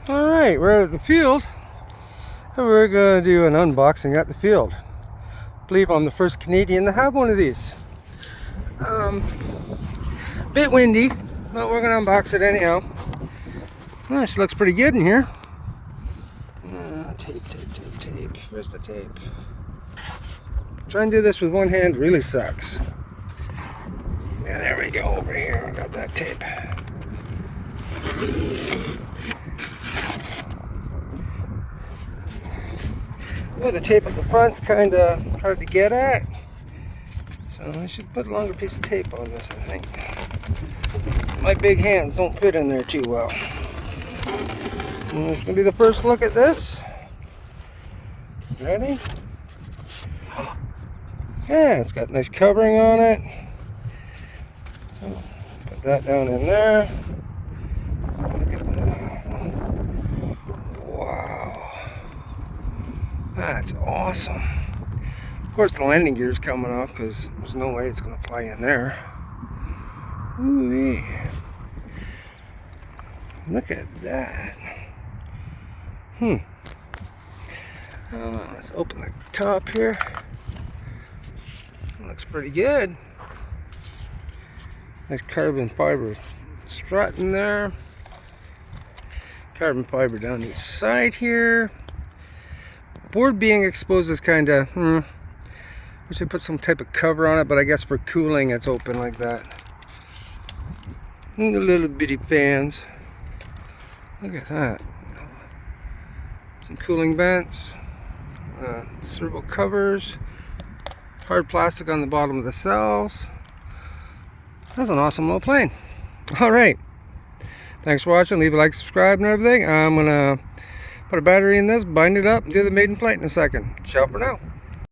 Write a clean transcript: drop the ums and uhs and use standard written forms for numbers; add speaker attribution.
Speaker 1: Alright, we're at the field and we're going to do an unboxing at the field. I believe I'm the first Canadian to have one of these. Bit windy, but we're going to unbox it anyhow. Oh, she looks pretty good in here. Tape. Where's the tape? Trying to do this with one hand really sucks. Yeah, there we go, over here. I got that tape. Well, the tape at the front's kind of hard to get at, so I should put a longer piece of tape on this, I think. My big hands don't fit in there too well. And it's going to be the first look at this. Ready? Yeah, it's got nice covering on it. So, put that down in there. Look at that. Wow. That's awesome. Of course, the landing gear is coming off because there's no way it's going to fly in there. Ooh-wee. Look at that. Let's open the top here. Looks pretty good. Nice carbon fiber strut in there. Carbon fiber down each side here. Board being exposed is kind of, wish I put some type of cover on it, but I guess for cooling it's open like that. And the little bitty fans. Look at that. Some cooling vents. Servo covers. Hard plastic on the bottom of the cells. That's an awesome little plane. Alright. Thanks for watching. Leave a like, subscribe, and everything. I'm going to put a battery in this, bind it up, and do the maiden flight in a second. Ciao for now.